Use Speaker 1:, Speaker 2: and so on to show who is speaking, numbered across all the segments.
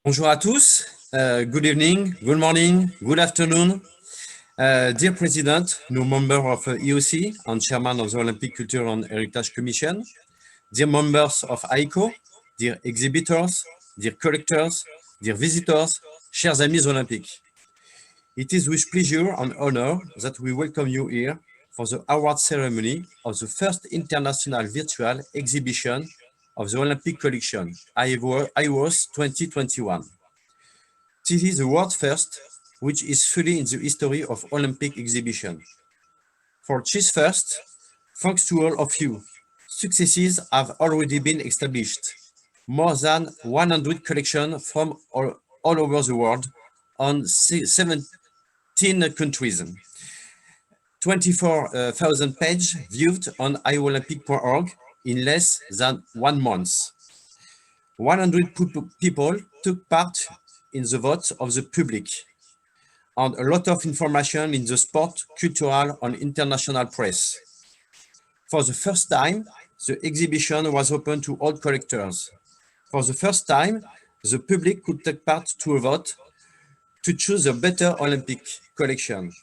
Speaker 1: Bonjour à tous. Good evening, good morning, good afternoon. Dear President, new member of EOC and Chairman of the Olympic Culture and Heritage Commission, dear members of AICO, dear exhibitors, dear collectors, dear visitors, chers amis olympiques. It is with pleasure and honor that we welcome you here for the award ceremony of the first international virtual exhibition of the Olympic collection, AIWOS 2021. This is the world first, which is fully in the history of Olympic exhibition. For this first, thanks to all of you, successes have already been established. More than 100 collections from all over the world on 17 countries. 24,000 pages viewed on iolympic.org in less than 1 month. 100 people took part in the vote of the public, and a lot of information in the sport, cultural, and international press. For the first time, the exhibition was open to all collectors. For the first time, the public could take part to a vote to choose a better Olympic collection.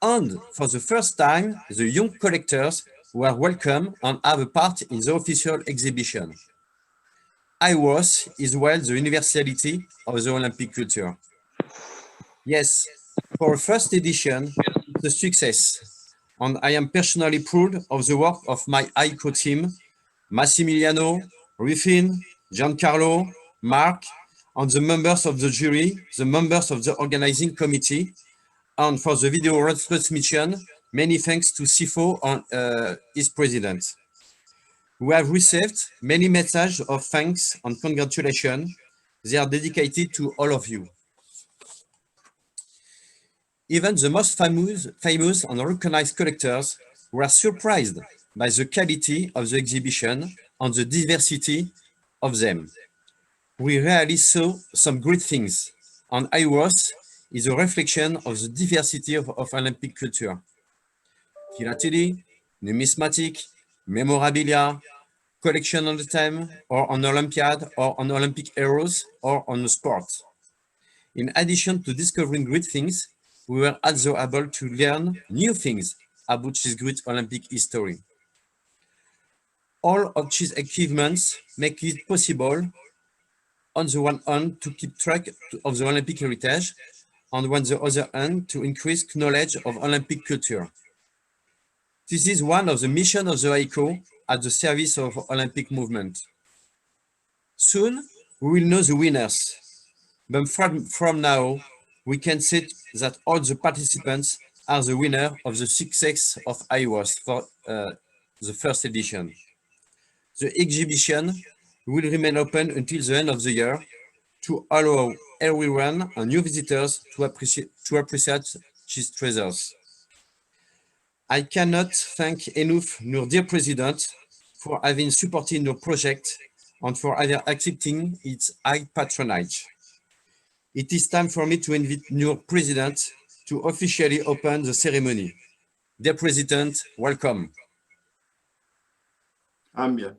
Speaker 1: And for the first time, the young collectors were welcome and have a part in the official exhibition. AIWOS is well the universality of the Olympic culture. Yes, for a first edition, it's a success, and I am personally proud of the work of my AICO team, Massimiliano, Ruffin, Giancarlo, Mark, and the members of the jury, the members of the organizing committee, and for the video transmission, many thanks to Sifo and his president. We have received many messages of thanks and congratulations. They are dedicated to all of you. Even the most famous and recognized collectors were surprised by the quality of the exhibition and the diversity of them. We really saw some great things, and AIWOS is a reflection of the diversity of Olympic culture. Philately, numismatic, memorabilia, collection on the theme, or on Olympiad, or on Olympic heroes, or on the sport. In addition to discovering great things, we were also able to learn new things about this great Olympic history. All of these achievements make it possible, on the one hand, to keep track of the Olympic heritage, and on the other hand, to increase knowledge of Olympic culture. This is one of the missions of the AICO at the service of Olympic movement. Soon, we will know the winners, but from now, we can say that all the participants are the winner of the success of AIWOS for the first edition. The exhibition will remain open until the end of the year to allow everyone and new visitors to appreciate these treasures. I cannot thank enough your dear President for having supported your project and for accepting its high patronage. It is time for me to invite your President to officially open the ceremony. Dear President, welcome.
Speaker 2: Ambia.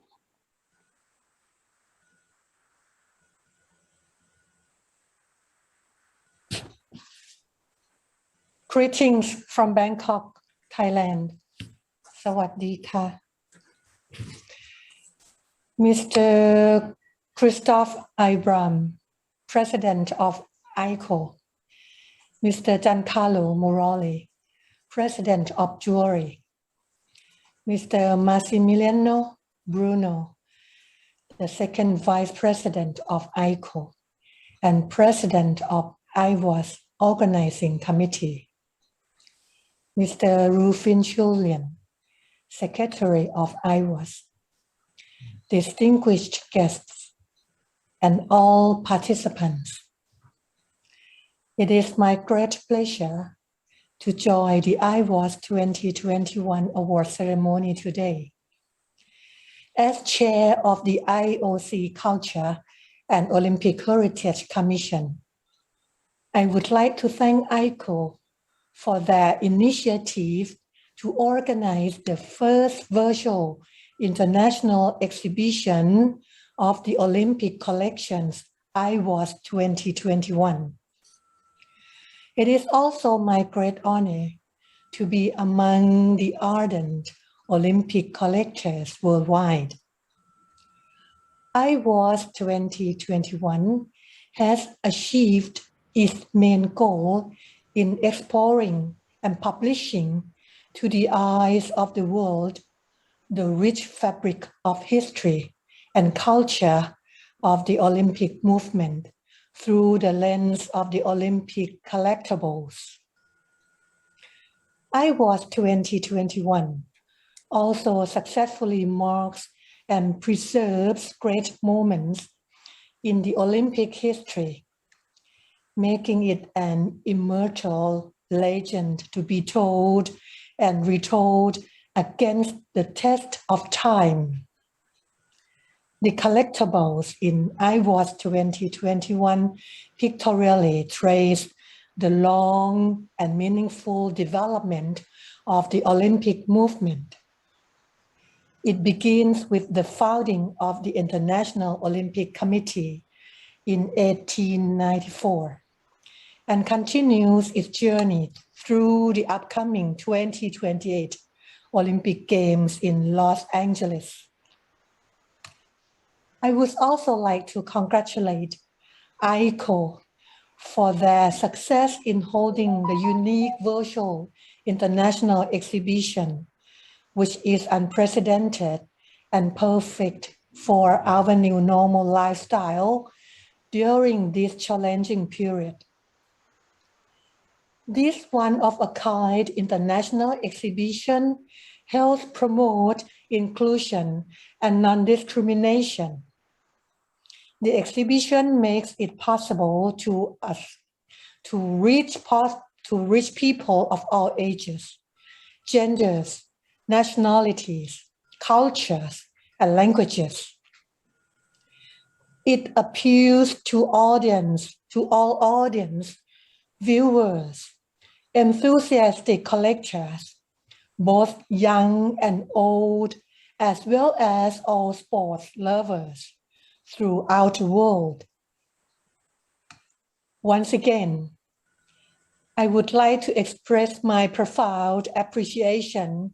Speaker 3: Greetings from Bangkok, Thailand. Sawadee ka. Mr. Christoph Ibram, President of AICO. Mr. Giancarlo Morali, President of Jury. Mr. Massimiliano Bruno, the second Vice President of AICO and President of AIWOS Organizing Committee. Mr. Ruffin Julian, Secretary of AIWOS, distinguished guests, and all participants. It is my great pleasure to join the AIWOS 2021 award ceremony today. As chair of the IOC Culture and Olympic Heritage Commission, I would like to thank AICO for their initiative to organize the first virtual international exhibition of the Olympic collections AIWOS 2021. It is also my great honor to be among the ardent Olympic collectors worldwide. AIWOS 2021 has achieved its main goal in exploring and publishing to the eyes of the world the rich fabric of history and culture of the Olympic movement through the lens of the Olympic collectibles. AIWOS 2021 also successfully marks and preserves great moments in the Olympic history, making it an immortal legend to be told and retold against the test of time. The collectibles in AIWOS 2021 pictorially trace the long and meaningful development of the Olympic movement. It begins with the founding of the International Olympic Committee in 1894 and continues its journey through the upcoming 2028 Olympic Games in Los Angeles. I would also like to congratulate AICO for their success in holding the unique virtual international exhibition, which is unprecedented and perfect for our new normal lifestyle during this challenging period. This one-of-a-kind international exhibition helps promote inclusion and non-discrimination. The exhibition makes it possible to reach people of all ages, genders, nationalities, cultures, and languages. It appeals to all audience, viewers, enthusiastic collectors, both young and old, as well as all sports lovers throughout the world. Once again, I would like to express my profound appreciation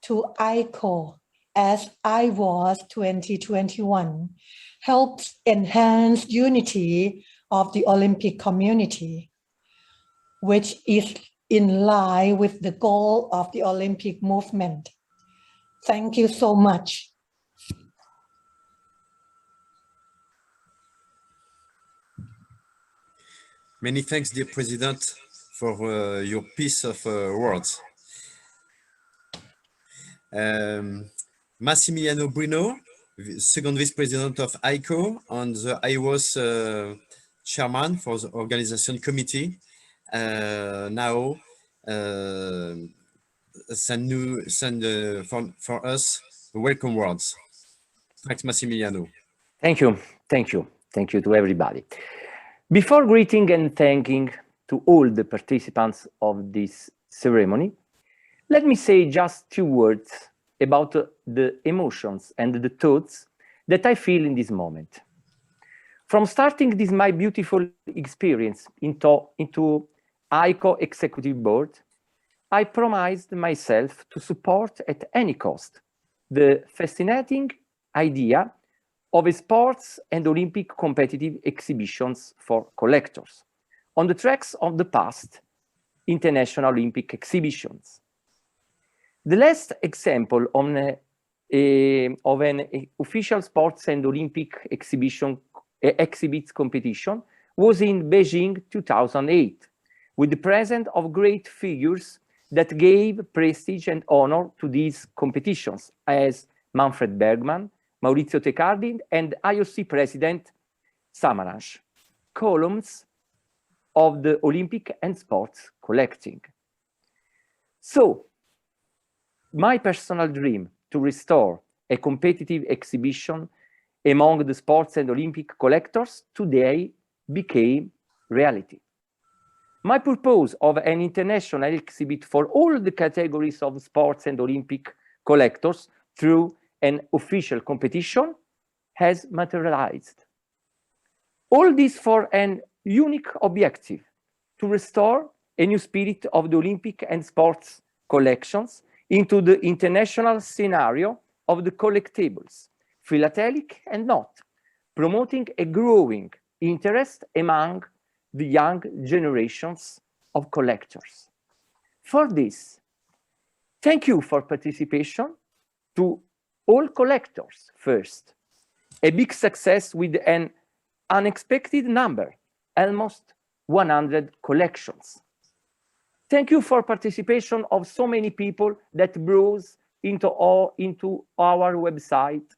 Speaker 3: to AICO as AIWOS 2021 helps enhance unity of the Olympic community, which is in line with the goal of the Olympic movement. Thank you so much.
Speaker 1: Many thanks, dear President, for your piece of words. Massimiliano Bruno, second Vice President of AICO and the AIWOS Chairman for the Organization Committee, now send for us the welcome words. Thanks, Massimiliano.
Speaker 2: Thank you. Thank you. Thank you to everybody. Before greeting and thanking to all the participants of this ceremony, let me say just 2 words about the emotions and the thoughts that I feel in this moment. From starting this my beautiful experience into AICO Executive Board, I promised myself to support at any cost the fascinating idea of a sports and Olympic competitive exhibitions for collectors on the tracks of the past International Olympic exhibitions. The last example of an official sports and Olympic exhibits competition was in Beijing 2008, with the presence of great figures that gave prestige and honor to these competitions, as Manfred Bergmann, Maurizio Tecardi, and IOC President Samaranch, columns of the Olympic and sports collecting. So, my personal dream to restore a competitive exhibition among the sports and Olympic collectors today became reality. My purpose of an international exhibit for all the categories of sports and Olympic collectors through an official competition has materialized. All this for an unique objective, to restore a new spirit of the Olympic and sports collections into the international scenario of the collectibles, philatelic and not, promoting a growing interest among the young generations of collectors. For this, thank you for participation to all collectors first. A big success with an unexpected number, almost 100 collections. Thank you for participation of so many people that browsed into our website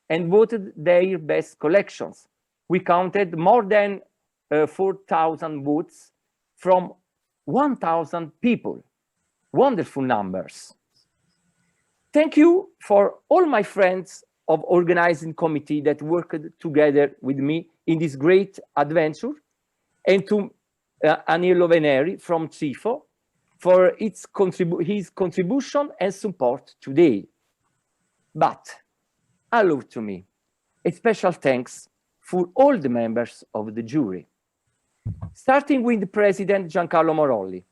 Speaker 2: and voted their best collections. We counted more than 4,000 votes from 1,000 people. Wonderful numbers. Thank you for all my friends of organizing committee that worked together with me in this great adventure, and to Aniello Veneri from CIFO for his contribution and support today. But allow to me a special thanks for all the members of the jury, starting with the President Giancarlo Morolli,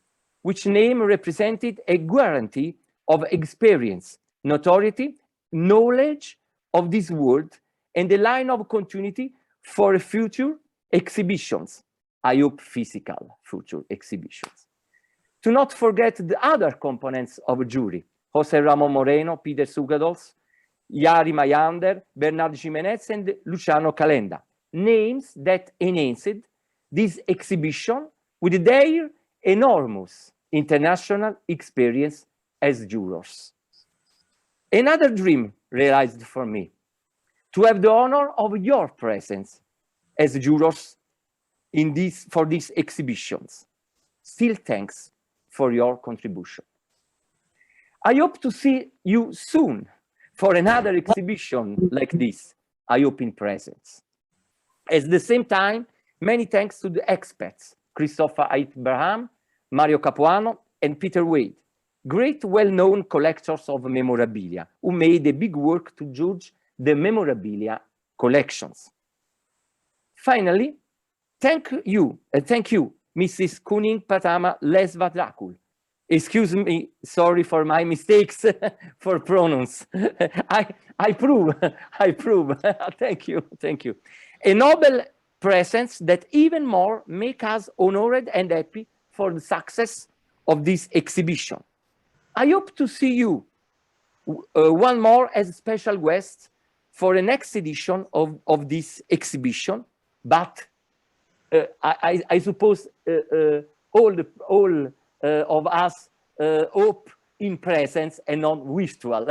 Speaker 2: which name represented a guarantee of experience, notoriety, knowledge of this world, and a line of continuity for future exhibitions. I hope physical future exhibitions. To not forget the other components of a jury, Jose Ramon Moreno, Peter Sugados, Yari Mayander, Bernard Jimenez, and Luciano Calenda, names that enhanced this exhibition with their enormous international experience as jurors. Another dream realized for me, to have the honor of your presence as jurors for these exhibitions. Still thanks for your contribution. I hope to see you soon for another exhibition like this, I hope in presence. At the same time, many thanks to the experts, Christopher Abraham, Mario Capuano, and Peter Wade, great well-known collectors of memorabilia who made a big work to judge the memorabilia collections. Finally, thank you, Mrs. Kuning Patama Lesva Dracul. Excuse me, sorry for my mistakes for pronouns. I prove. Thank you. A noble presence that even more make us honored and happy for the success of this exhibition. I hope to see you one more as a special guest for the next edition of this exhibition, but I suppose all of us hope in presence and not virtual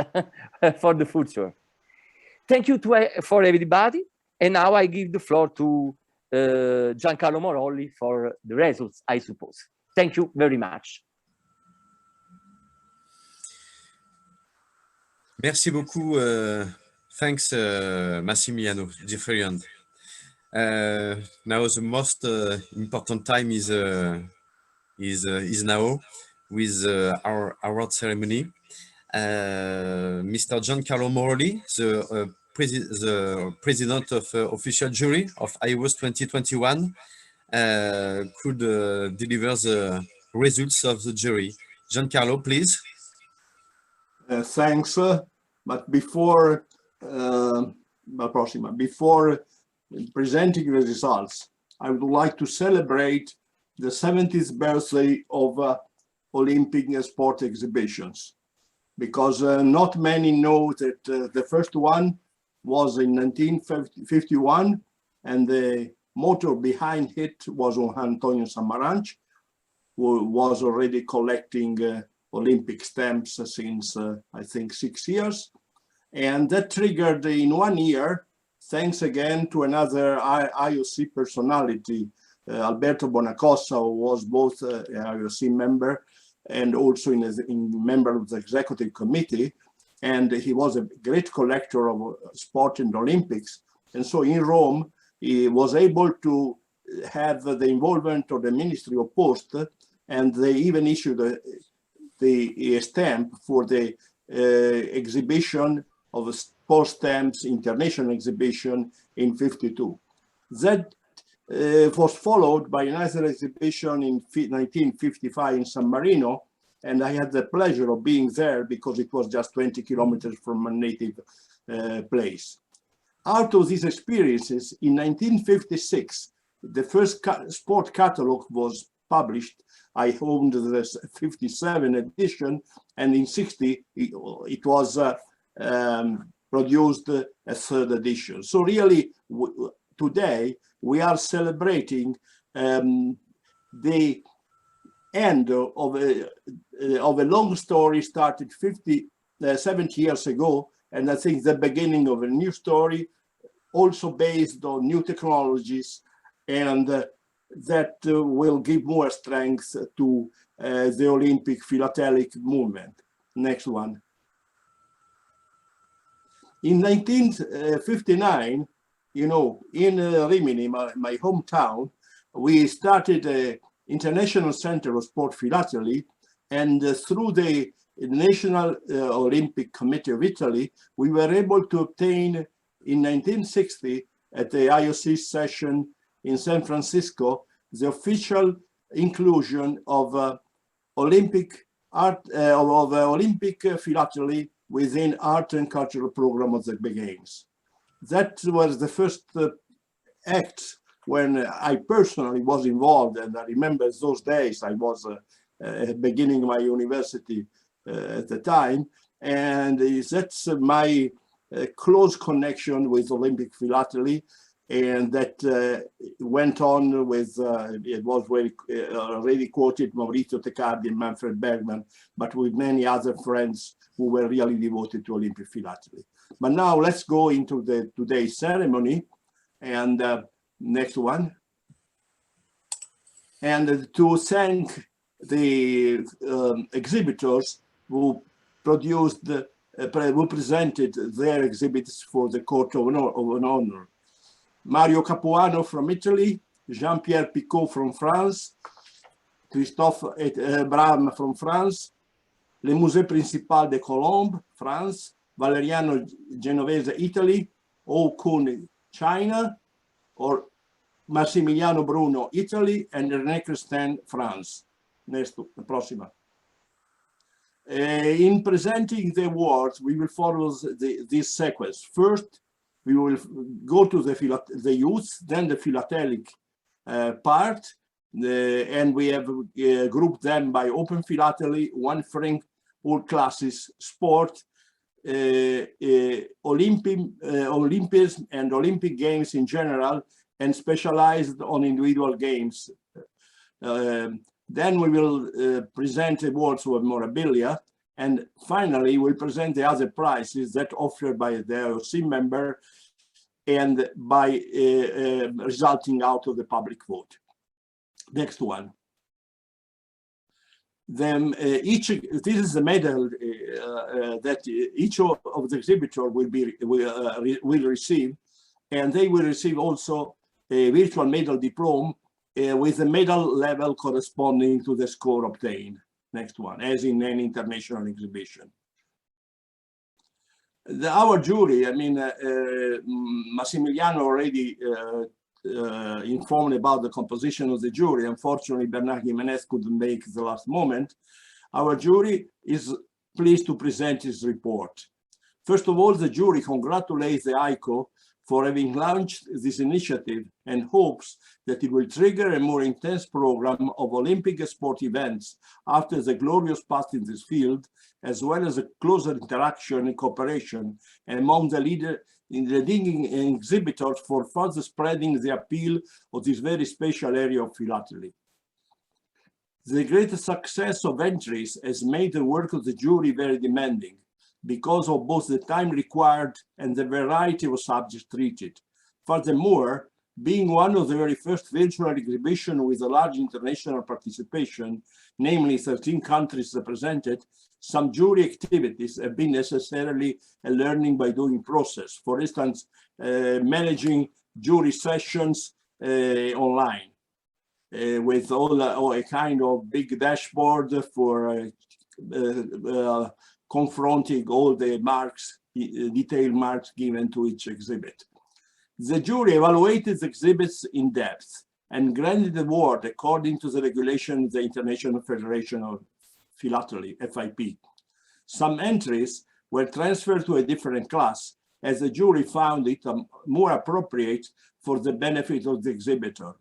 Speaker 2: for the future. Thank you for everybody, and now I give the floor to Giancarlo Morolli for the results, I suppose. Thank you very much.
Speaker 1: Merci beaucoup. Thanks, Massimiliano, dear friend. Now the most important time is now with our award ceremony. Mr. Giancarlo Morolli, the president of official jury of AIWOS 2021, could deliver the results of the jury. Giancarlo, please.
Speaker 4: Thanks. But before presenting the results, I would like to celebrate the 70th birthday of Olympic sport exhibitions, because not many know that the first one was in 1951, and the motor behind it was on Antonio Samaranch, who was already collecting Olympic stamps since, I think, 6 years. And that triggered in 1 year, thanks again to another IOC personality, Alberto Bonacossa, who was both an IOC member and also in member of the executive committee. And he was a great collector of sport in the Olympics. And so in Rome, he was able to have the involvement of the Ministry of Post, and they even issued the stamp for the exhibition of the post stamps international exhibition in '52. That was followed by another exhibition in 1955 in San Marino, and I had the pleasure of being there because it was just 20 kilometers from my native place. Out of these experiences, in 1956, the first sport catalog was published. I owned the 57 edition, and in 60, it was produced a third edition. So really, today, we are celebrating the end of a long story started 70 years ago, and I think the beginning of a new story, also based on new technologies, and that will give more strength to the Olympic philatelic movement. Next one. In 1959, you know, in Rimini, my hometown, we started an international center of sport philately, and through the National Olympic Committee of Italy, we were able to obtain in 1960 at the IOC session in San Francisco the official inclusion of Olympic art of Olympic philately within art and cultural program of the Games. That was the first act when I personally was involved, and I remember those days. I was beginning my university at the time, and that's my close connection with Olympic philately, and that went on with, it was very, already quoted Maurizio Tecardi and Manfred Bergman, but with many other friends who were really devoted to Olympic philately. But now let's go into the today's ceremony, and next one. And to thank the exhibitors who produced, who presented their exhibits for the Court of Honor. Mario Capuano from Italy, Jean-Pierre Picot from France, Christophe Bram from France, Le Musée Principal de Colombes, France, Valeriano Genovese, Italy, O Kun, China, or Massimiliano Bruno, Italy, and René Christin, France. Next, prossima. In presenting the awards, we will follow this sequence. First, we will go to the youth, then the philatelic part, and we have grouped them by open philately, one franc, all classes, sport, Olympics and Olympic Games in general, and specialized on individual games. Then we will present awards of memorabilia, and finally we'll present the other prizes that offered by the IOC member and by resulting out of the public vote. Next one. Then this is the medal that each of the exhibitor will receive, and they will receive also a virtual medal diploma with a medal level corresponding to the score obtained. Next one, as in any international exhibition. Our jury, I mean, Massimiliano already informed about the composition of the jury. Unfortunately, Bernard Jimenez couldn't make the last moment. Our jury is pleased to present his report. First of all, the jury congratulates the AICO for having launched this initiative and hopes that it will trigger a more intense program of Olympic sport events after the glorious past in this field, as well as a closer interaction and cooperation among the leading exhibitors for further spreading the appeal of this very special area of philately. The great success of entries has made the work of the jury very demanding, because of both the time required and the variety of subjects treated. Furthermore, being one of the very first virtual exhibition with a large international participation, namely 13 countries represented, some jury activities have been necessarily a learning by doing process. For instance, managing jury sessions online with all a kind of big dashboard for confronting all the marks, detailed marks given to each exhibit. The jury evaluated the exhibits in depth and granted the award according to the regulation of the International Federation of Philately, FIP. Some entries were transferred to a different class as the jury found it more appropriate for the benefit of the exhibitor.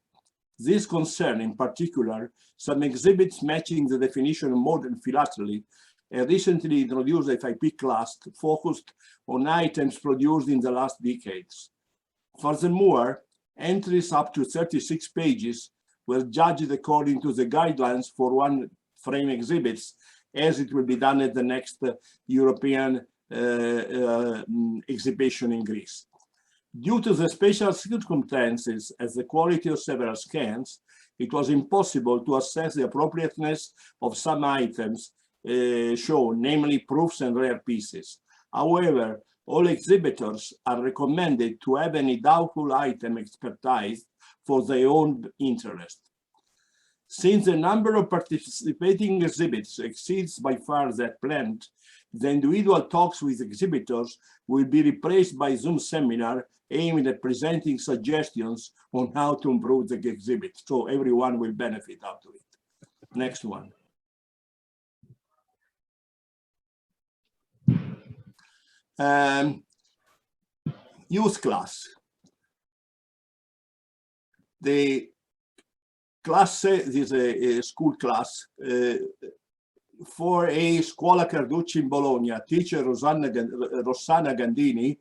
Speaker 4: This concerned, in particular, some exhibits matching the definition of modern philately, a recently introduced FIP class focused on items produced in the last decades. Furthermore, entries up to 36 pages were judged according to the guidelines for one frame exhibits, as it will be done at the next European exhibition in Greece. Due to the special circumstances as the quality of several scans, it was impossible to assess the appropriateness of some items shown, namely proofs and rare pieces. However, all exhibitors are recommended to have any doubtful item expertised for their own interest. Since the number of participating exhibits exceeds by far that planned, the individual talks with exhibitors will be replaced by Zoom seminar aimed at presenting suggestions on how to improve the exhibit. So everyone will benefit out of it. Next one. Youth class. The class, this is a school class, 4A Scuola Carducci in Bologna, teacher Rossana Gandini,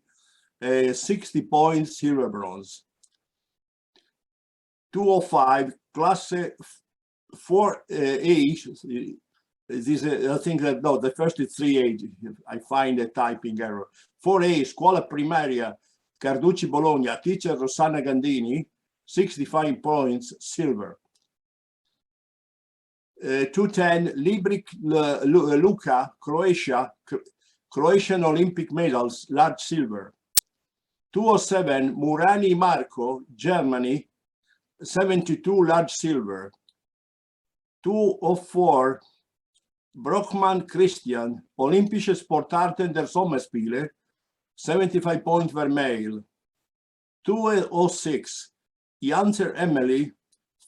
Speaker 4: 60 points, silver bronze. 205, class 4A, this I think that, no, the first is 3A, I find a typing error. 4A Scuola Primaria Carducci Bologna, teacher Rossana Gandini, 65 points, silver. 210 Libric Luka, Croatia, Croatian Olympic medals, large silver. 207 Murani Marco, Germany, 72 large silver. 204 Brockman Christian, Olympische Sportarten der Sommerspiele, 75 points vermeil. 206 Janser Emily,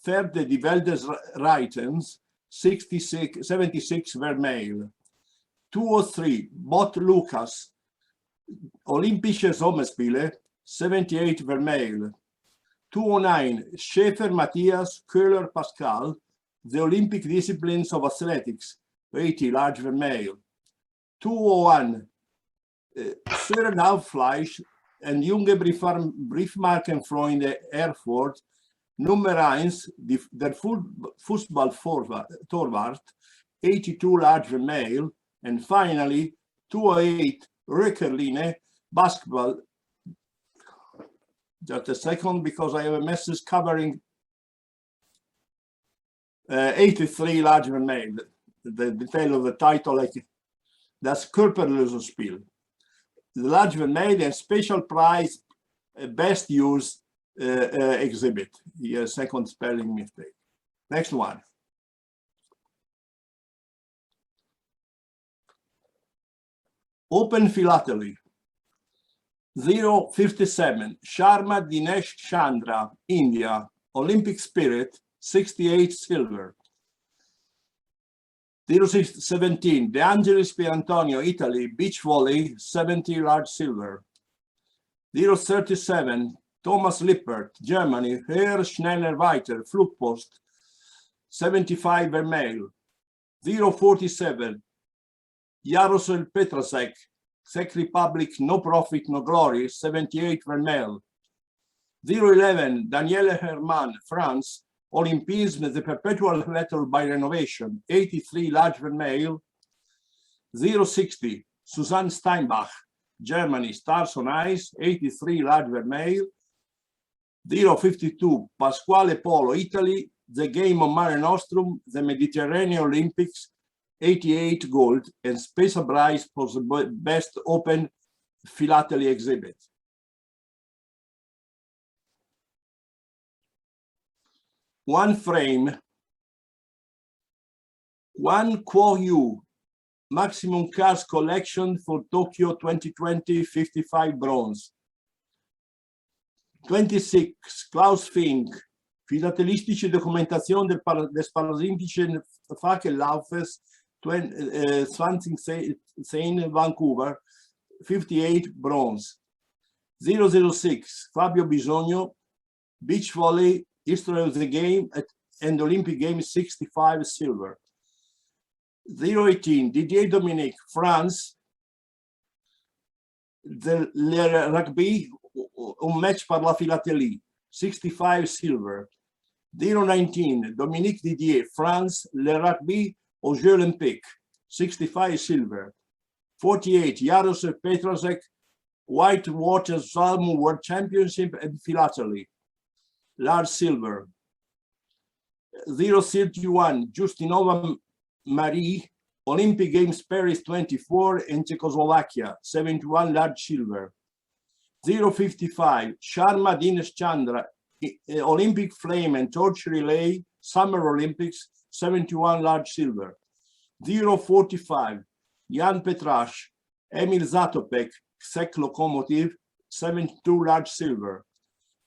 Speaker 4: Vierde die Welt des Reitens, 76 vermeil. 203 Bot Lucas, Olympische Sommerspiele, 78 vermeil. 209 Schäfer Matthias, Köhler Pascal, the Olympic disciplines of athletics, 80 large vermeil. 201 Søren Aufleisch and Junge Briefmarkenfreunde Erfurt, Nummer 1, der Fußballtorwart, 82 large vermeil, and finally 208 Röckerline, basketball. Just a second, because I have a message covering 83 large vermeil. The detail of the title, like that's Körperlösungsspiel. The large vermeil and special prize best used exhibit. Here, second spelling mistake. Next one. Open philately. 057 Sharma Dinesh Chandra, India, Olympic spirit, 68 silver. 017 De Angelis Pierantonio, Italy, beach volley, 70 large silver. 037 Thomas Lippert, Germany, Herr Schneller Weiter, Flugpost, 75 vermeil. 047 Jarosel Petrasek, Czech Republic, no profit, no glory, 78 vermeil. 011 Daniele Herman, France, Olympisme, the perpetual letter by renovation, 83 large vermeil. 060 Susanne Steinbach, Germany, stars on ice, 83 large vermeil. 052 Pasquale Polo, Italy, the game of Mare Nostrum, the Mediterranean Olympics, 88 gold, and special prize for the best open philately exhibit. One frame, one Quo maximum cards collection for Tokyo 2020, 55 bronze. 26, Klaus Fink, Philatelistische Dokumentation des Paralympischen Fackellaufes 2010 Vancouver, 58 bronze. 006, Fabio Bisogno, beach volley, history of the game and Olympic Games 65 silver. 018, Didier Dominique, France, le rugby, un match par la philatélie, 65 silver. 019, Dominique Didier, France, le rugby aux Jeux Olympiques, 65 silver. 48, Jaroslav Petrasek, Whitewater Salmon World Championship and philately, large silver. 031, Justinova Marie, Olympic Games Paris 24 in Czechoslovakia, 71 large silver. 055, Sharma Dinesh Chandra, Olympic Flame and Torch Relay, Summer Olympics, 71 large silver. 045, Jan Petrash, Emil Zatopek, Czech Locomotive, 72 large silver.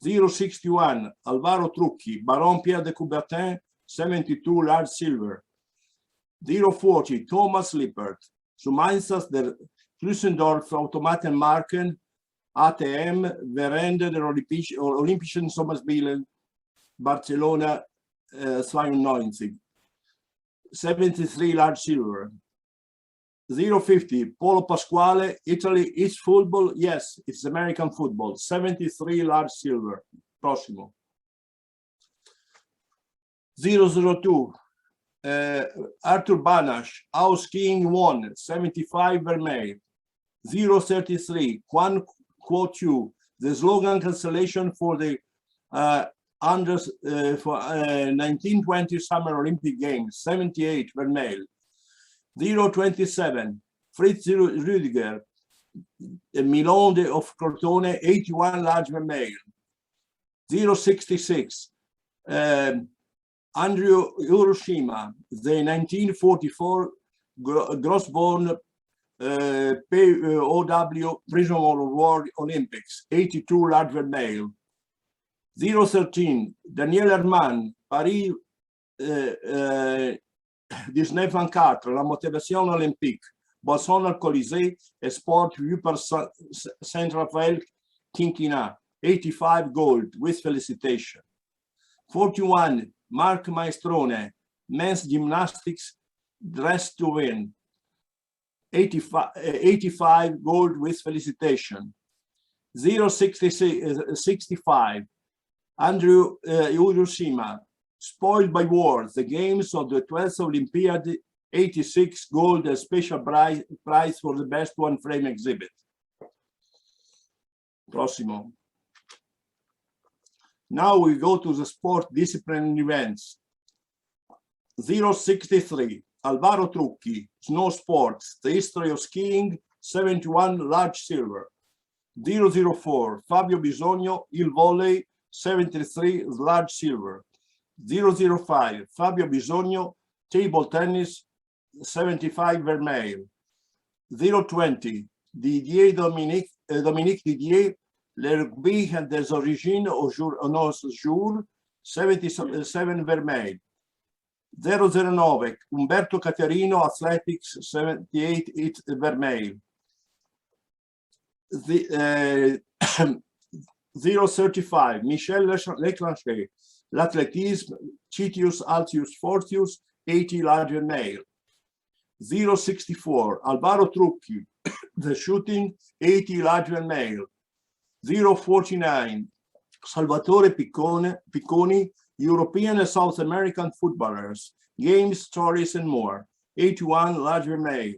Speaker 4: 061, Alvaro Trucchi, Baron Pierre de Coubertin, 72 large silver. 040, Thomas Lippert, Gemeinschaft der Düsseldorf Automatenmarken, ATM, Verende der Olympischen Sommerspielen, Barcelona 92, 73 large silver. 050, Polo Pasquale, Italy, it's football, yes, it's American football, 73 large silver. Prossimo. 002, Arthur Banash, house king 1, 75 vermeil. 033, Juan Quotu, the slogan cancellation for the under 1920 Summer Olympic Games, 78 vermeil. 027, Fritz Rüdiger, Milan of Crotone, 81 large vermeil. 066, Andrew Hiroshima, the 1944 Grossborn POW Prisoner of War Olympics, 82 large vermeil. 013, Daniel Herman, Paris 1924, la motivation olympique, boisson alcoolisée et sport vu par Saint-Raphaël Quinquina, 85 gold with felicitation. 41, Mark Maestrone, men's gymnastics, dress to win, 85 gold with felicitation. 065, Andrew Hiroshima, spoiled by war, the games of the 12th Olympiad, 86 gold, a special prize for the best one frame exhibit. Prossimo. Now we go to the sport discipline events. 063, Alvaro Trucchi, snow sports, the history of skiing, 71 large silver. 004, Fabio Bisogno, il volley, 73 large silver. 005, Fabio Bisogno, table tennis, 75 vermeil. 020, Didier Dominique Didier, le rugby and des origines au nos jours, 77 vermeil. 009, Umberto Caterino, athletics, 78 vermeil. 035, Michel Leclanché, l'athlétisme, Citius Altius Fortius, 80 large vermeil. 064, Alvaro Trucchi, the shooting, 80 large vermeil. 049, Salvatore Picconi, European and South American footballers, games, stories, and more, 81 large vermeil.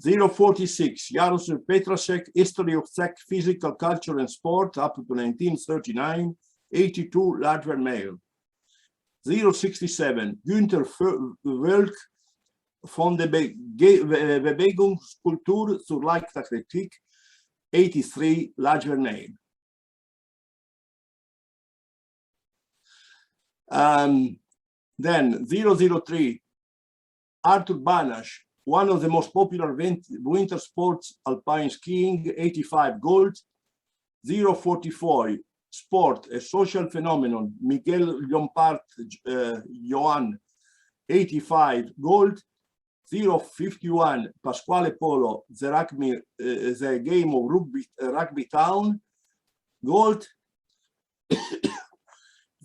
Speaker 4: 046, Jaroslav Petrasek, history of Czech physical culture and sport up to 1939, 82 large vermeil. 067, Günther Wölk, von der Bewegungskultur zur Leichtathletik, 83 large vermeil. Then 003, Arthur Banash, one of the most popular winter sports, alpine skiing, 85 gold. 044, sport, a social phenomenon, Miguel Llompart, Johan, 85, gold. 051, Pasquale Polo, the game of rugby town, gold.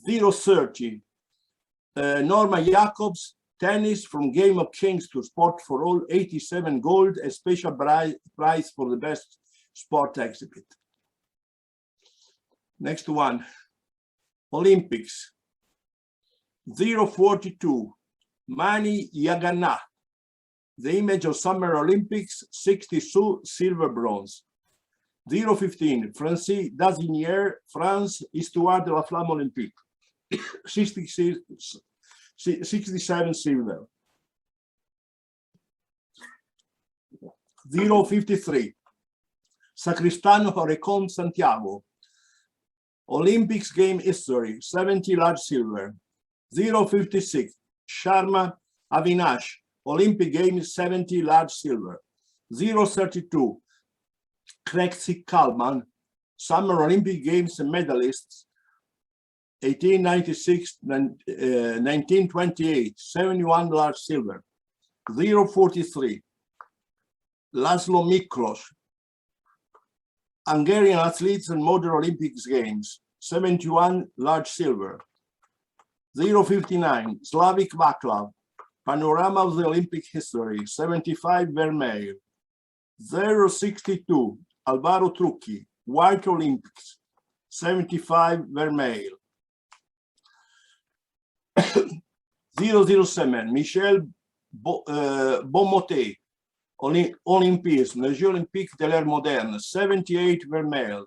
Speaker 4: 030, Norma Jacobs, tennis, from Game of Kings to Sport for All, 87, gold, a special prize for the best sport exhibit. Next one, Olympics. 042, Mani Yaganna, the image of Summer Olympics, 62, silver, bronze. 015, Francis Dazinière, France, Histoire de la Flamme Olympique, 67 silver. 053, Sacristano Recon Santiago, Olympics game history, 70, large, silver. 056, Sharma Avinash, Olympic Games, 70, large, silver. 032, Krexi Kalman, Summer Olympic Games medalists, 1896, 1928, 71, large, silver. 043, Laszlo Miklos, Hungarian athletes and Modern Olympics Games, 71, large, silver. 059, Slavik Vaclav, Panorama of the Olympic History, 75, vermeil. 062, Alvaro Trucchi, White Olympics, 75, vermeil. 007, Michel Beaumotet, Olympisme, les Jeux Olympiques de l'ère moderne, 78, vermeil.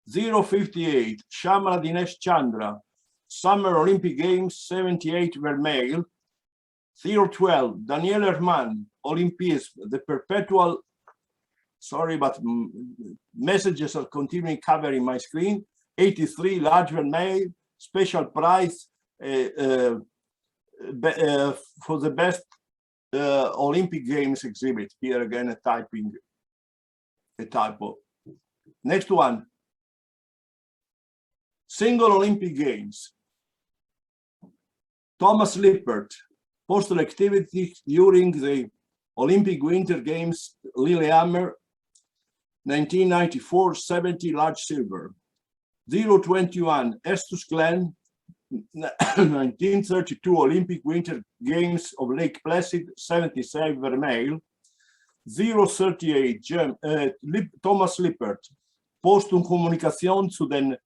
Speaker 4: 058, Shamla Dinesh Chandra, Summer Olympic Games, 78, vermeil. 012, Daniel Herman, Olympisme, the perpetual, sorry, but messages are continuing covering my screen, 83, large, vermeil, special prize for the best Olympic Games exhibit. Here again, a typo. Next one, single Olympic Games. Thomas Lippert, postal activities during the Olympic Winter Games, Lillehammer, 1994, 70, large, silver. 021, Estus Glen, 1932 Olympic Winter Games of Lake Placid, 77, vermeil. 038, Thomas Lippert, Post- und Kommunikation zu den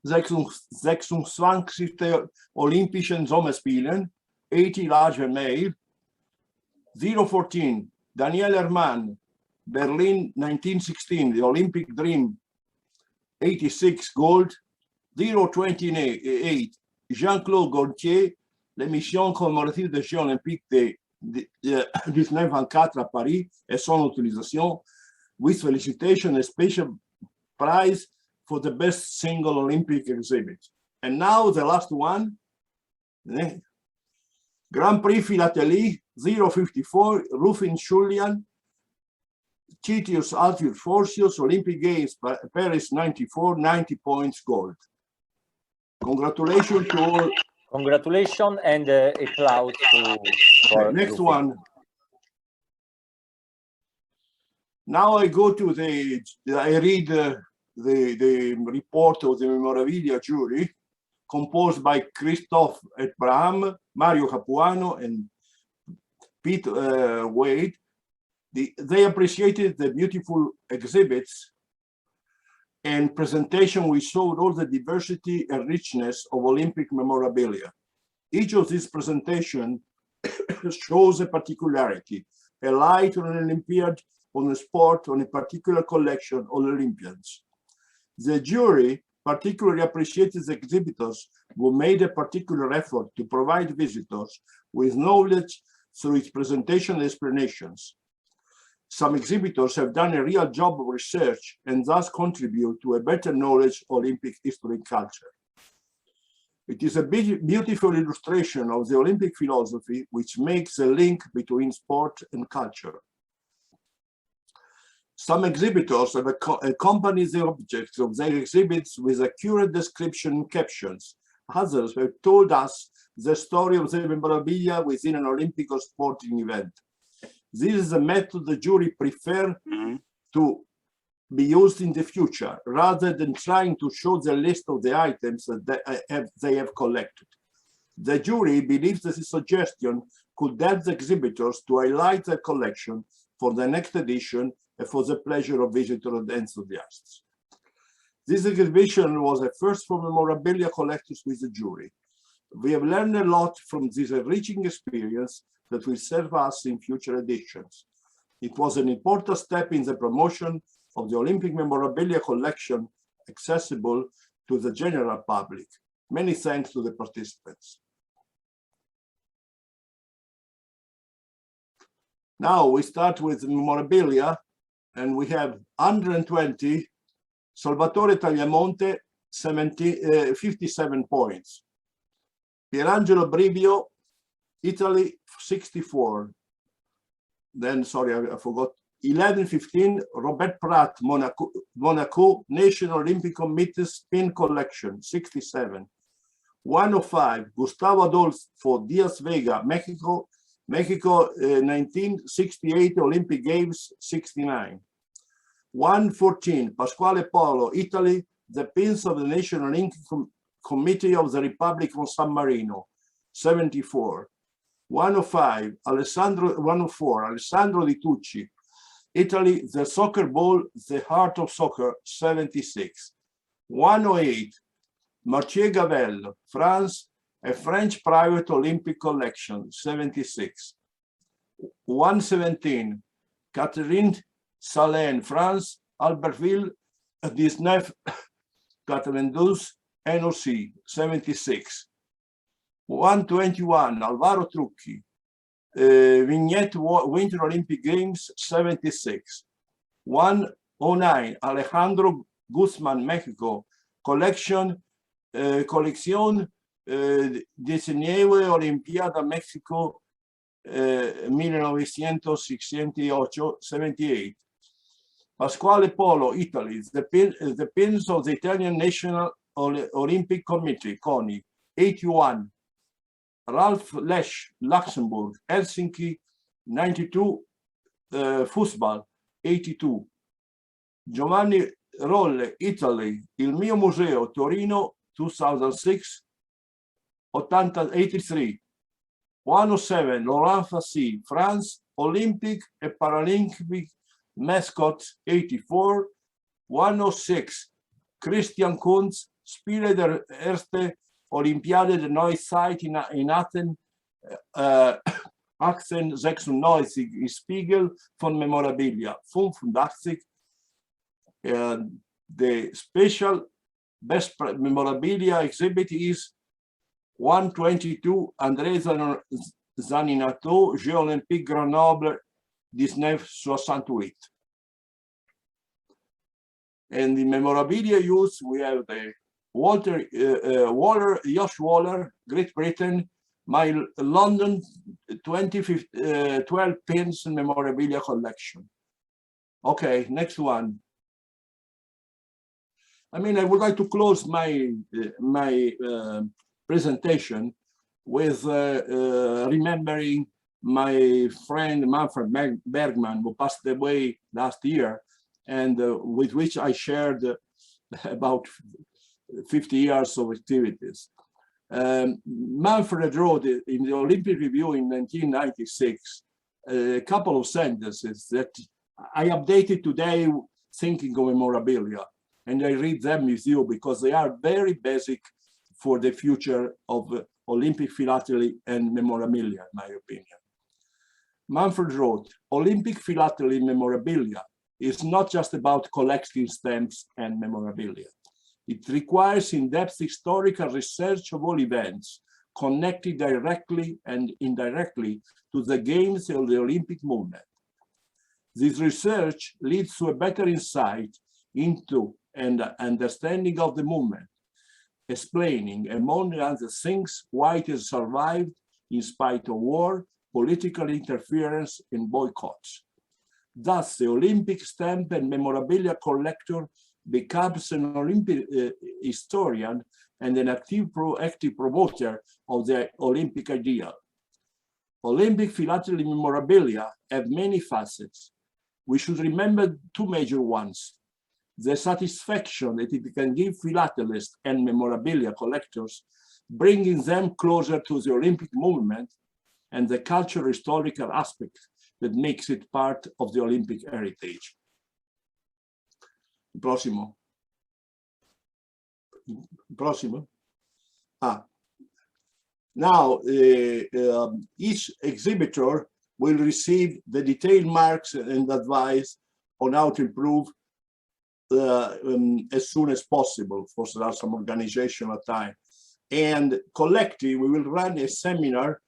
Speaker 4: 26. Olympischen Sommerspielen, 80, large, vermeil. 014, Daniel Herman, Berlin, 1916, the Olympic Dream, 86, gold. 028, Jean-Claude Gaultier, l'émission commémorative des Jeux Olympiques de 1924 à Paris et son utilisation, with felicitation, a special prize for the best single Olympic exhibit. And now the last one, Grand Prix Philatélie, 054, Rufin Julian, Titius Altius Forcius, Olympic Games, Paris 94, 90 points, gold. Congratulations to all.
Speaker 2: Congratulations and applause for
Speaker 4: next one. Now I go to I read the report of the memorabilia jury, composed by Christophe Abraham, Mario Capuano, and Pete Wade. They appreciated the beautiful exhibits and presentation which showed all the diversity and richness of Olympic memorabilia. Each of these presentations shows a particularity, a light on an Olympiad, on a sport, on a particular collection of Olympians. The jury particularly appreciated the exhibitors who made a particular effort to provide visitors with knowledge through its presentation and explanations. Some exhibitors have done a real job of research and thus contribute to a better knowledge of Olympic history and culture. It is a beautiful illustration of the Olympic philosophy which makes a link between sport and culture. Some exhibitors have accompanied the objects of their exhibits with accurate description and captions. Others have told us the story of the memorabilia within an Olympic or sporting event. This is a method the jury prefer to be used in the future, rather than trying to show the list of the items that they have collected. The jury believes that this suggestion could help the exhibitors to highlight their collection for the next edition and for the pleasure of visitors and enthusiasts. This exhibition was a first for memorabilia collectors with the jury. We have learned a lot from this enriching experience that will serve us in future editions. It was an important step in the promotion of the Olympic memorabilia collection accessible to the general public. Many thanks to the participants. Now we start with memorabilia, and we have 120. Salvatore Tagliamonte, 57 points. Pierangelo Brivio, Italy, 64. Then, sorry, I forgot. 11-15, Robert Prat, Monaco, National Olympic Committee Spin Collection, 67. 105, Gustavo Adolfo Diaz Vega, Mexico, 1968 Olympic Games, 69. 114, Pasquale Polo, Italy, the pins of the National Olympic Committee of the Republic of San Marino, 74. 105, 104, Alessandro Di Tucci, Italy, the soccer ball, the heart of soccer, 76. 108, Mathieu Gavel, France, a French private Olympic collection, 76. 117, Catherine Salin, France, Albertville, 19, 92, NOC, 76. 121, Alvaro Trucchi, Vignette Winter Olympic Games, 76. 109, Alejandro Guzman, Mexico, Colección 19 Olimpiada México 1968, 78. Pasquale Polo, Italy, the pins of the Italian National Olympic Committee, CONI, 81. Ralph Lesch, Luxembourg, Helsinki, 92, Fußball, 82. Giovanni Rolle, Italy, Il mio museo, Torino, 2006, 83. 107, Laurent Fassi, France, Olympic and Paralympic mascots, 84. 106, Christian Kunz, Spiele der erste Olympiade der Neuzeit in Athen, 1896, Spiegel von Memorabilia, 85. The special best memorabilia exhibit is 122, André Zaninato, Jeux Olympiques Grenoble, 1968. And the memorabilia used, we have the Josh Waller, Great Britain, my London 12 pins memorabilia collection. Okay, next one. I mean, I would like to close my presentation with remembering my friend Manfred Bergman, who passed away last year, and with which I shared about 50 years of activities. Manfred wrote in the Olympic Review in 1996 a couple of sentences that I updated today thinking of memorabilia, and I read them with you because they are very basic for the future of Olympic philately and memorabilia, in my opinion. Manfred wrote, Olympic philately memorabilia is not just about collecting stamps and memorabilia. It requires in-depth historical research of all events connected directly and indirectly to the games of the Olympic movement. This research leads to a better insight into and understanding of the movement, explaining, among other things, why it has survived in spite of war, political interference, and boycotts. Thus, the Olympic stamp and memorabilia collector becomes an Olympic historian and an active promoter of the Olympic ideal. Olympic philately memorabilia have many facets. We should remember two major ones: the satisfaction that it can give philatelists and memorabilia collectors, bringing them closer to the Olympic movement, and the cultural historical aspect that makes it part of the Olympic heritage. Próximo. Próximo. Now, each exhibitor will receive the detailed marks and advice on how to improve as soon as possible. Of course, there are some organizational time. And collectively, we will run a seminar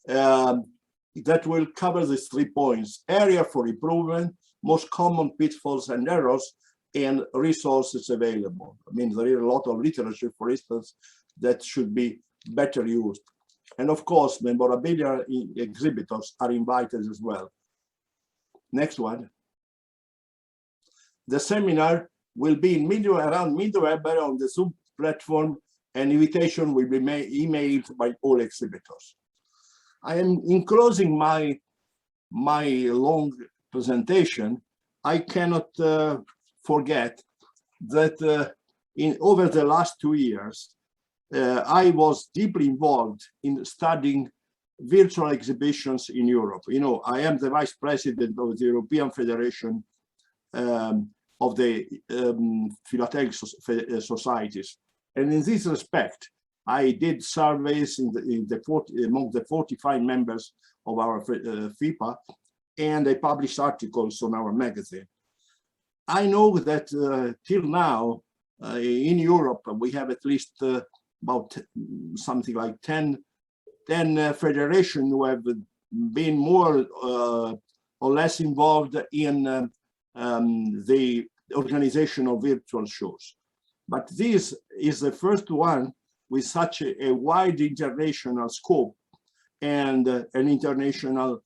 Speaker 4: that will cover these 3 points: area for improvement, most common pitfalls and errors, and resources available. I mean, there is a lot of literature, for instance, that should be better used. And of course, memorabilia exhibitors are invited as well. Next one. The seminar will be in around mid-November on the Zoom platform, and invitation will be emailed by all exhibitors. I am in closing my long presentation. I cannot forget that over the last 2 years, I was deeply involved in studying virtual exhibitions in Europe. You know, I am the vice president of the European Federation of the Philatelic Societies. And in this respect, I did surveys among the 45 members of our FIPA, and I published articles on our magazine. I know that till now, in Europe, we have at least about something like 10 federations who have been more or less involved in the organization of virtual shows. But this is the first one with such a wide international scope and an international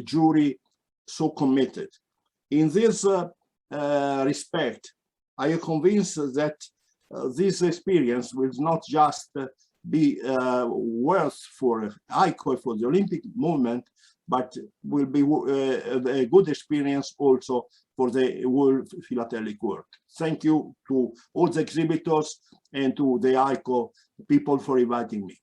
Speaker 4: jury so committed. In this respect, I am convinced that this experience will not just be worth for AICO, for the Olympic movement, but will be a good experience also for the whole philatelic work. Thank you to all the exhibitors and to the AICO people for inviting me.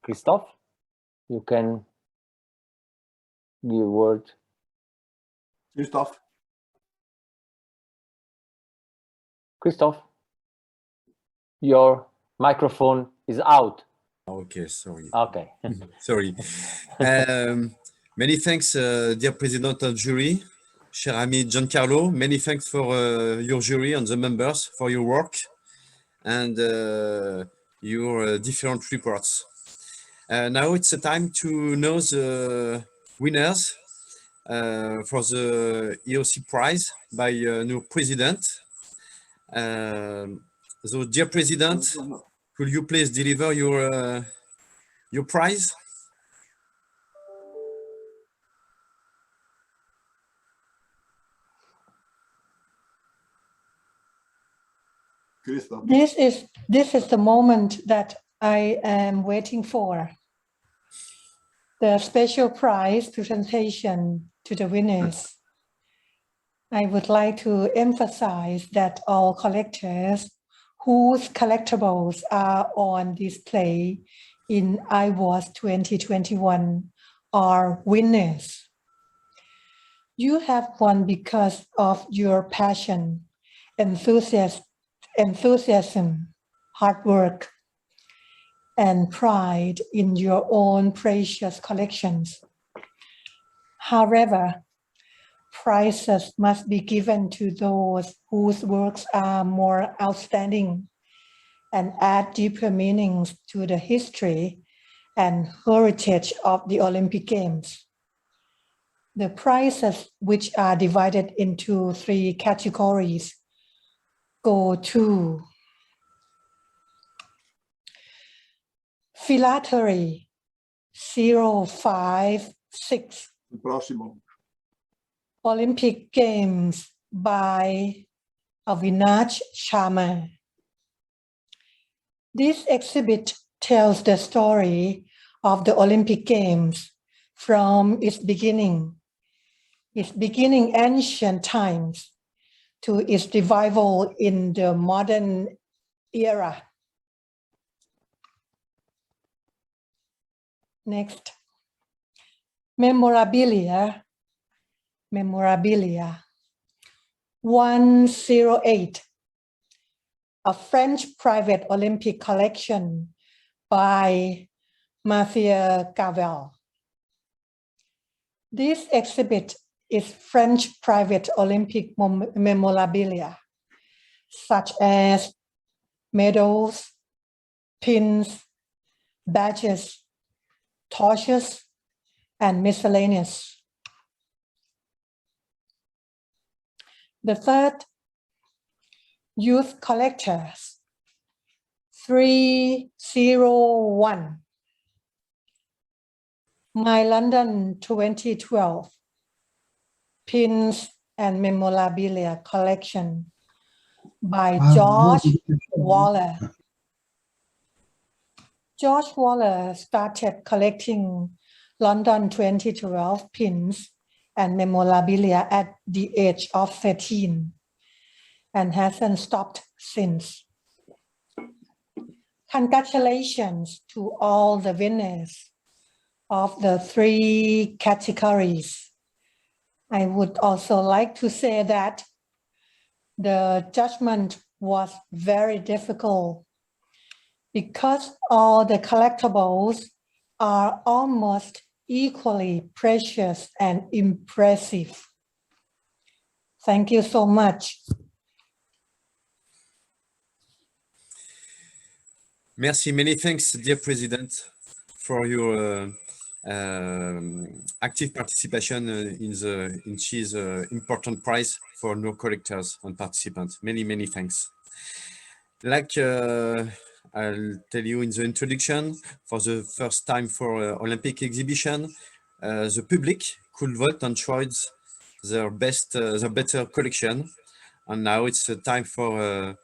Speaker 2: Christophe, you can give word.
Speaker 4: Christophe.
Speaker 2: Christophe, your microphone is out.
Speaker 1: Okay, sorry.
Speaker 2: Okay.
Speaker 1: Sorry. Many thanks, dear President of Jury, cher ami Giancarlo. Many thanks for your jury and the members for your work and your different reports. Now it's the time to know the winners for the EOC prize by new president. So, dear President, could you please deliver your prize?
Speaker 3: This is the moment that I am waiting for. The special prize presentation to the winners. I would like to emphasize that all collectors whose collectibles are on display in AIWOS 2021 are winners. You have won because of your passion, enthusiasm, hard work, and pride in your own precious collections. However, prizes must be given to those whose works are more outstanding and add deeper meanings to the history and heritage of the Olympic Games. The prizes, which are divided into 3 categories, go to philately 056,
Speaker 4: Próximo.
Speaker 3: Olympic Games by Avinash Sharma. This exhibit tells the story of the Olympic Games from its beginning ancient times to its revival in the modern era. Next, memorabilia 108, a French private Olympic collection by Mathieu Gavel. This exhibit is French private Olympic memorabilia, such as medals, pins, badges, torches, and miscellaneous. The third, youth collectors 301, My London 2012 pins and memorabilia collection by George Waller. George Waller started collecting London 2012 pins and memorabilia at the age of 13 and hasn't stopped since. Congratulations to all the winners of the 3 categories. I would also like to say that the judgment was very difficult because all the collectibles are almost equally precious and impressive. Thank you so much.
Speaker 1: Merci, many thanks, dear President, for your active participation in this important prize for no collectors and participants. Many thanks. Like I'll tell you in the introduction, for the first time for Olympic exhibition, the public could vote and choose their better collection. And now it's time for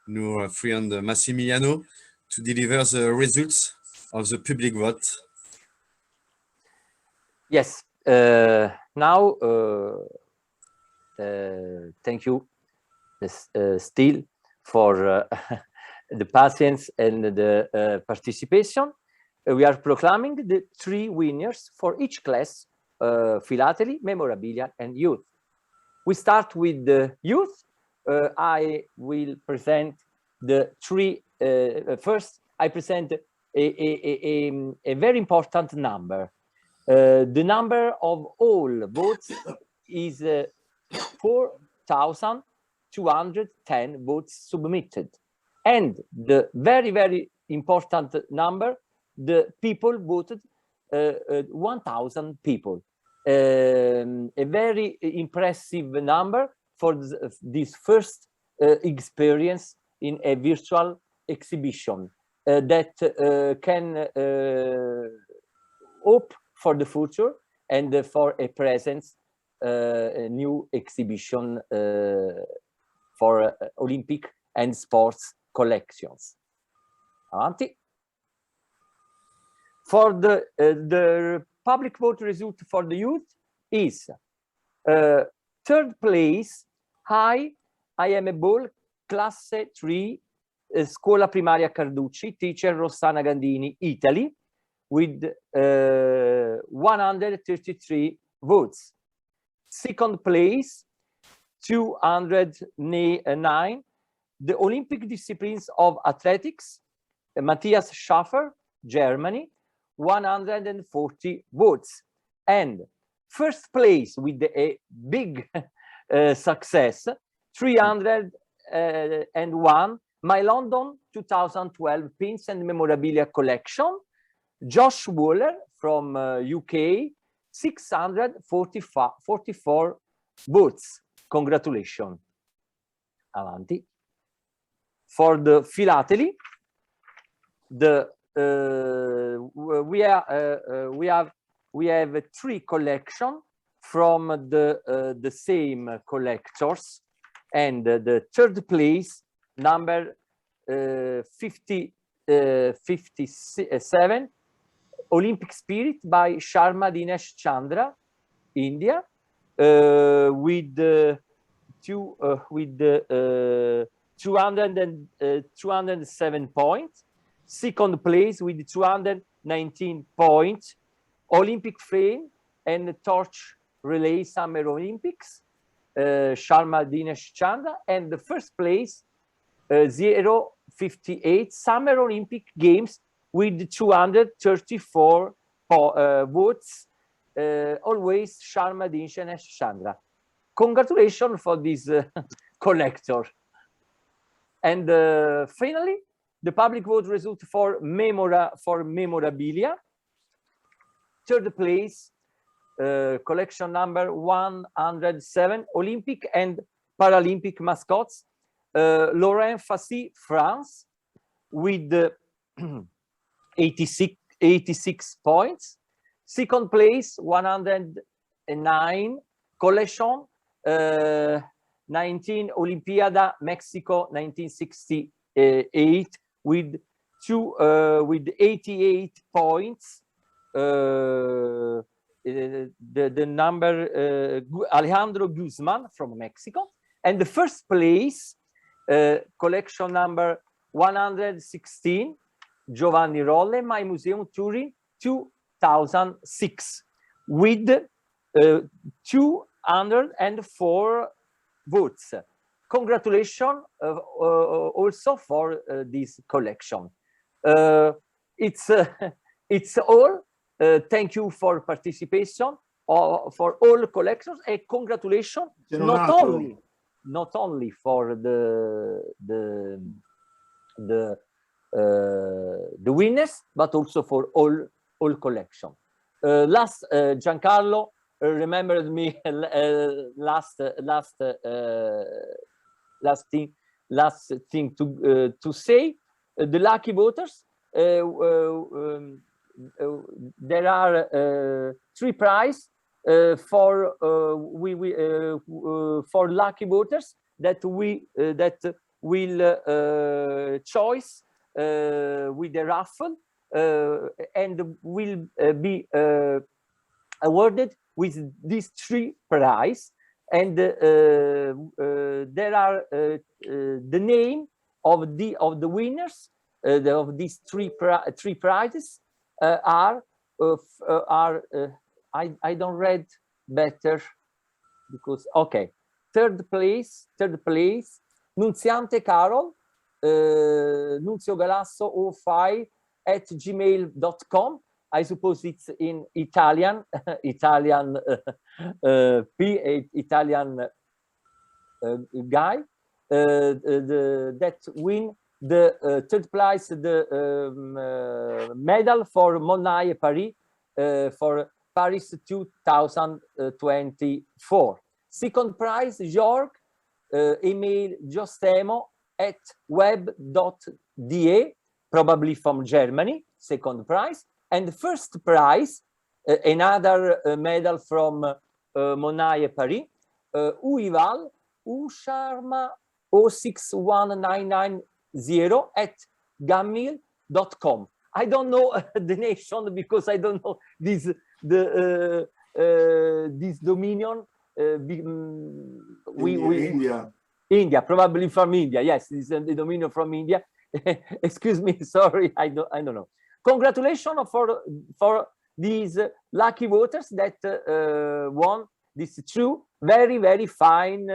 Speaker 1: our friend Massimiliano to deliver the results of the public vote.
Speaker 2: Yes, now thank you still for the patience and the participation. We are proclaiming the 3 winners for each class, philately, memorabilia, and youth. We start with the youth. I will present the 3. First, I present a very important number. The number of all votes is 4,210 votes submitted. And the very important number, the people voted 1,000 people. A very impressive number for this first experience in a virtual exhibition that can hope for the future and for a presence, a new exhibition for Olympic and sports collections. Avanti. For the public vote result for the youth is 3rd place, I am a ball, classe 3, Scuola Primaria Carducci, teacher Rossana Gandini, Italy, with 133 votes. 2nd place, 209, the Olympic disciplines of athletics, Matthias Schaffer, Germany, 140 votes. And 1st place with a big success, 301, my London 2012 pins and memorabilia collection. Josh Waller from UK, 644 votes. Congratulations. Avanti. For the philately, we have 3 collections from the same collectors, and the third place, number 57, Olympic Spirit by Sharma Dinesh Chandra, India, with 207 points. Second place with 219 points, Olympic Frame and Torch Relay Summer Olympics, Sharma Dinesh Chandra, and the first place, 058 Summer Olympic Games with 234 votes, always Sharma Dinesh Chandra. Congratulations for this collector. And finally, the public vote result for memorabilia. Third place, collection number 107, Olympic and Paralympic mascots, Laurent Fassi, France, with 86 points. Second place, 109, collection 19, Olimpiada Mexico 1968, with 88 points. The number Alejandro Guzman from Mexico, and the first place, collection number 116, Giovanni Rolle, My Museum Turin 2006, with 204 votes. Congratulations also for this collection. It's all. Thank you for participation for all collections, and congratulations not only for the winners, but also for all collection. Last, Giancarlo remembered me last thing to say. The lucky voters. There are 3 prizes for lucky voters that will choose with the raffle and will be awarded with these 3 prizes. And there are the name of the winners of these 3 prizes. I don't read better because okay. Third place, Nunziante Carol, Nunzio Galasso 05 at gmail.com. I suppose it's in Italian, Italian guy that win the third place, the medal for Monaille Paris for Paris 2024. Second prize, Jörg, email Giostemo at web.de, probably from Germany, second prize. And first prize, another medal from Monaille Paris, Uival, Usharma 061990 at gmail.com. I don't know the nation because I don't know this dominion. India, probably from India. Yes, this is the dominion from India. Excuse me, sorry, I don't know. Congratulations for these lucky voters that won these 2 very fine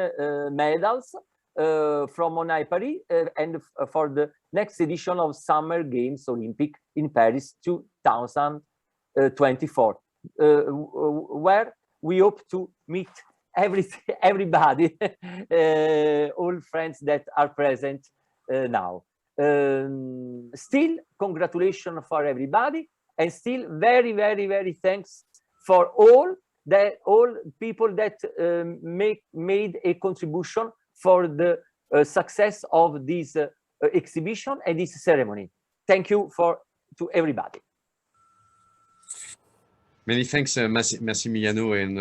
Speaker 2: medals from Monaille Paris and for the next edition of Summer Games Olympic in Paris 2024, where we hope to meet everybody, all friends that are present now. Still, congratulations for everybody, and still very, very, very thanks for all people that made a contribution for the success of this exhibition and this ceremony. Thank you to everybody.
Speaker 1: Many thanks, Massimiliano, and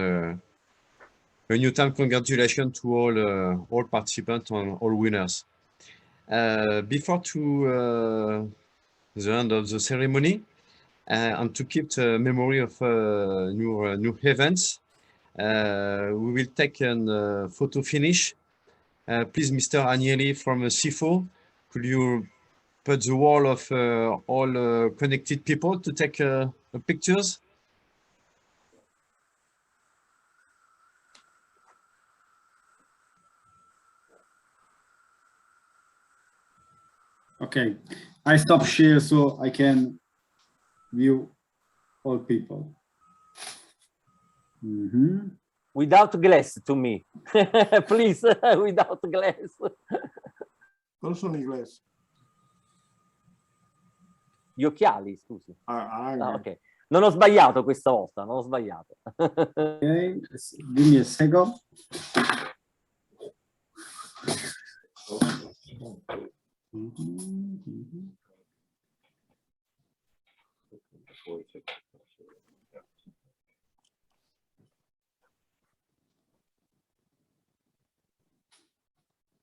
Speaker 1: a new time congratulations to all participants and all winners. Before to the end of the ceremony, and to keep the memory of new events, we will take a photo finish. Please, Mr. Agnelli from CIFO, could you put the wall of all connected people to take pictures?
Speaker 5: Okay, I stop share so I can view all people.
Speaker 2: Without glass to me, please, without glass.
Speaker 4: Non sono inglese.
Speaker 2: Gli occhiali, scusi.
Speaker 5: Okay.
Speaker 2: Ok, non ho sbagliato questa volta, non ho sbagliato.
Speaker 5: Okay, give me a second.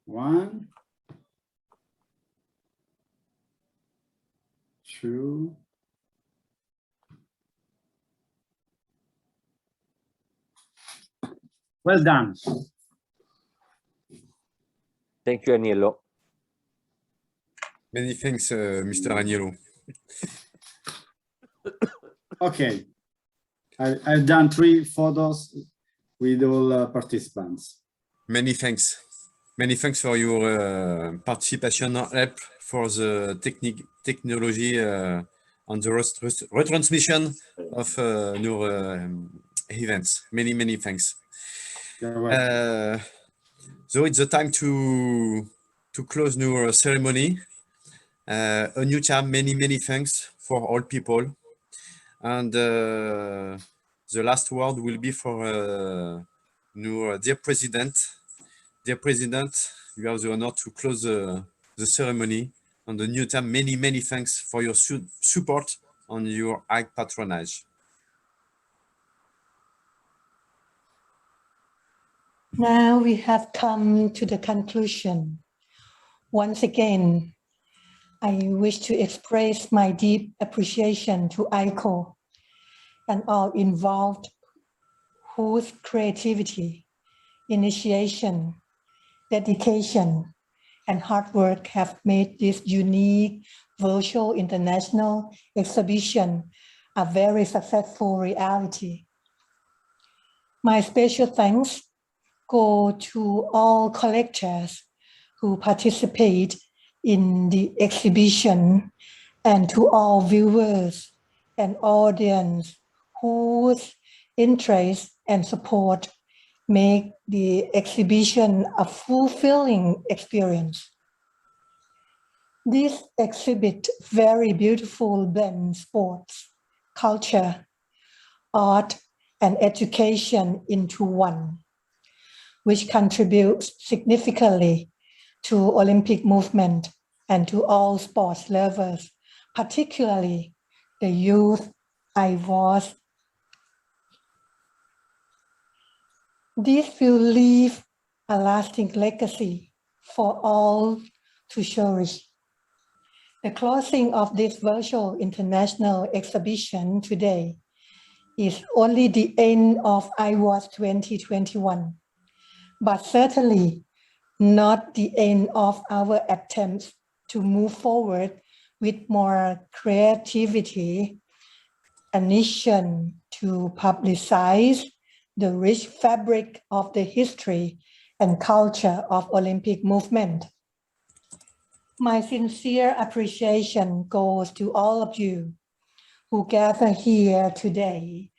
Speaker 5: One, two, well done.
Speaker 2: Thank you, Agnello.
Speaker 1: Many thanks, Mr. Agnello.
Speaker 5: Okay, I've done 3 photos with all participants.
Speaker 1: Many thanks. Many thanks for your participation and help for the technology on the retransmission of your events. Many thanks. So it's the time to close our ceremony. A new time, many thanks for all people. And the last word will be for our dear President. Dear President, you have the honor to close the ceremony. On the new time, many thanks for your support and your high patronage.
Speaker 3: Now we have come to the conclusion. Once again, I wish to express my deep appreciation to AICO and all involved whose creativity, initiation, dedication, and hard work have made this unique virtual international exhibition a very successful reality. My special thanks go to all collectors who participate in the exhibition and to all viewers and audience whose interest and support make the exhibition a fulfilling experience. This exhibit very beautiful blend sports, culture, art, and education into one, which contributes significantly to Olympic movement and to all sports lovers, particularly the youth AIWOS. This will leave a lasting legacy for all to cherish. The closing of this virtual international exhibition today is only the end of AIWOS 2021, but certainly not the end of our attempts to move forward with more creativity and mission to publicize the rich fabric of the history and culture of Olympic movement. My sincere appreciation goes to all of you who gather here today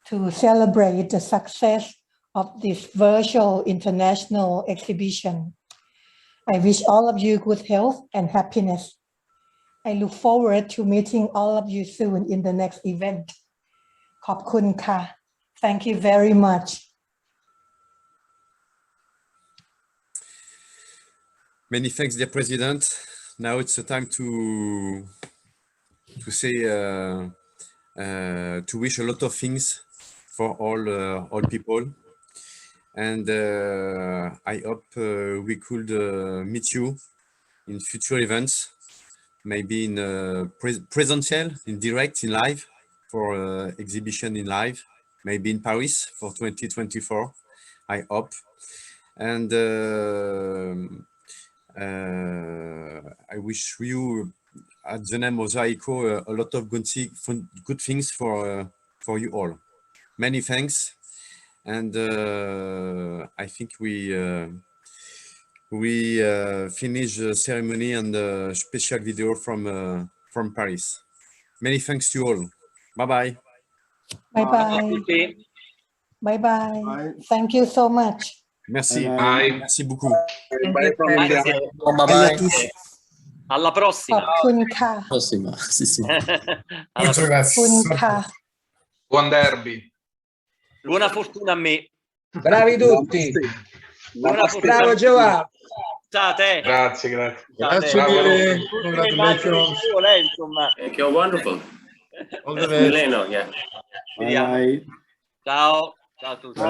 Speaker 3: to celebrate the success of this virtual international exhibition. I wish all of you good health and happiness. I look forward to meeting all of you soon in the next event. ขอบคุณค่ะ Thank you very much.
Speaker 1: Many thanks, dear President. Now it's the time to say to wish a lot of things for all people, and I hope we could meet you in future events, maybe in presential, in direct, in live, for exhibition in live, maybe in Paris for 2024. I hope, and I wish you, at the name of the AICO, a lot of good things for you all. Many thanks, and I think we finish the ceremony and the special video from Paris. Many thanks to you all. Bye bye.
Speaker 3: Bye bye. Bye bye.
Speaker 4: Bye.
Speaker 3: Thank you so much.
Speaker 1: Merci.
Speaker 5: Bye.
Speaker 1: Merci beaucoup.
Speaker 6: Bye from India.
Speaker 1: Bye bye à tous.
Speaker 2: Alla
Speaker 3: ข
Speaker 2: prossima.
Speaker 3: อบคุณค่ะ
Speaker 6: Prossima. Sì, sì.
Speaker 2: Alla
Speaker 3: ขอบคุณค่ะ
Speaker 7: Buon derby.
Speaker 2: Buona fortuna a me.
Speaker 8: Bravi tutti.
Speaker 2: Buona fortuna.
Speaker 8: Bravo Giovanni.
Speaker 2: Ciao a te.
Speaker 7: Grazie, grazie.
Speaker 2: Ciao a te.
Speaker 7: Bravo.
Speaker 2: Congratulations. Insomma.
Speaker 9: Thank you. Wonderful.
Speaker 7: All the best.
Speaker 9: Mileno, yeah.
Speaker 5: Bye.
Speaker 2: Ciao. Ciao a tutti.